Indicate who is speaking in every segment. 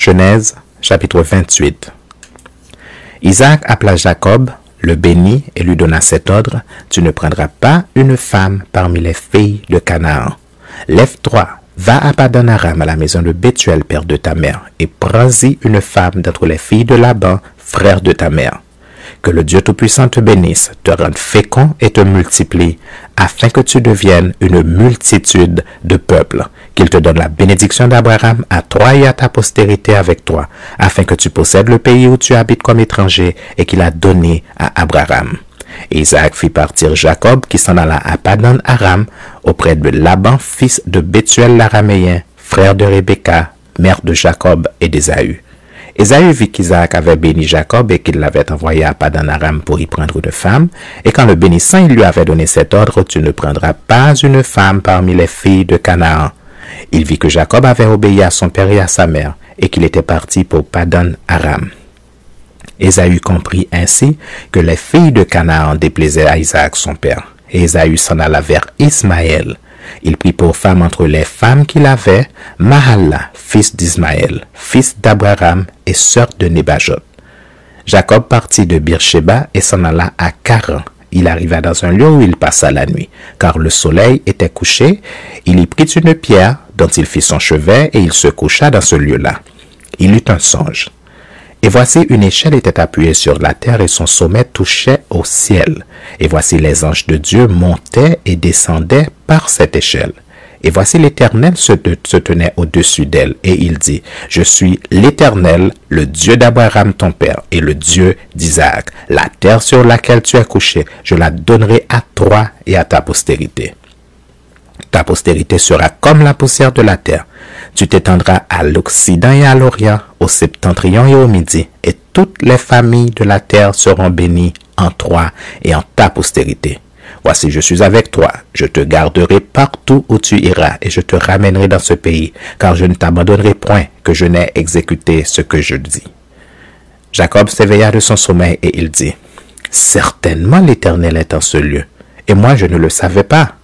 Speaker 1: Genèse, chapitre 28. Isaac appela Jacob, le bénit et lui donna cet ordre: tu ne prendras pas une femme parmi les filles de Canaan. Lève-toi, va à Padan Aram, à la maison de Bethuel, père de ta mère, et prends-y une femme d'entre les filles de Laban, frère de ta mère. Que le Dieu Tout-Puissant te bénisse, te rende fécond et te multiplie, afin que tu deviennes une multitude de peuples. Qu'il te donne la bénédiction d'Abraham à toi et à ta postérité avec toi, afin que tu possèdes le pays où tu habites comme étranger et qu'il a donné à Abraham. Et Isaac fit partir Jacob, qui s'en alla à Padan Aram, auprès de Laban, fils de Bethuel l'Araméen, frère de Rebecca, mère de Jacob et d'Ésaü. Ésaü vit qu'Isaac avait béni Jacob et qu'il l'avait envoyé à Padan Aram pour y prendre une femme. Et quand le bénissant, il lui avait donné cet ordre: tu ne prendras pas une femme parmi les filles de Canaan. Il vit que Jacob avait obéi à son père et à sa mère, et qu'il était parti pour Padan Aram. Ésaü comprit ainsi que les filles de Canaan déplaisaient à Isaac son père. Et Ésaü s'en alla vers Ismaël. Il prit pour femme entre les femmes qu'il avait Mahala, fils d'Ismaël, fils d'Abraham et sœur de Nébajot. Jacob partit de Beersheba et s'en alla à Charan. Il arriva dans un lieu où il passa la nuit, car le soleil était couché. Il y prit une pierre dont il fit son chevet et il se coucha dans ce lieu-là. Il eut un songe. Et voici une échelle était appuyée sur la terre et son sommet touchait au ciel. Et voici les anges de Dieu montaient et descendaient par cette échelle. Et voici l'Éternel se tenait au-dessus d'elle. Et il dit: je suis l'Éternel, le Dieu d'Abraham ton père et le Dieu d'Isaac. La terre sur laquelle tu es couché, je la donnerai à toi et à ta postérité. Ta postérité sera comme la poussière de la terre. Tu t'étendras à l'Occident et à l'Orient, au septentrion et au Midi, et toutes les familles de la terre seront bénies en toi et en ta postérité. Voici, je suis avec toi, je te garderai partout où tu iras, et je te ramènerai dans ce pays, car je ne t'abandonnerai point que je n'ai exécuté ce que je dis. Jacob s'éveilla de son sommeil et il dit: certainement l'Éternel est en ce lieu, et moi je ne le savais pas.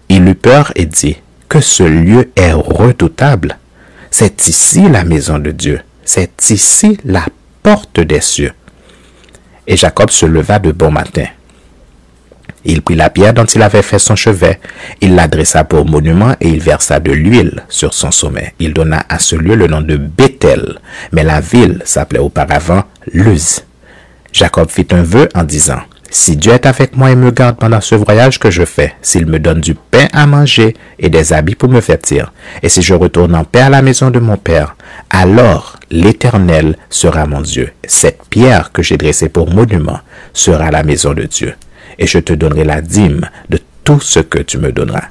Speaker 1: Il eut peur et dit: que ce lieu est redoutable. C'est ici la maison de Dieu. C'est ici la porte des cieux. Et Jacob se leva de bon matin. Il prit la pierre dont il avait fait son chevet, il l'adressa pour monument et il versa de l'huile sur son sommet. Il donna à ce lieu le nom de Béthel, mais la ville s'appelait auparavant Luz. Jacob fit un vœu en disant: si Dieu est avec moi et me garde pendant ce voyage que je fais, s'il me donne du pain à manger et des habits pour me vêtir, et si je retourne en paix à la maison de mon père, alors l'Éternel sera mon Dieu. Cette pierre que j'ai dressée pour monument sera la maison de Dieu, et je te donnerai la dîme de tout ce que tu me donneras.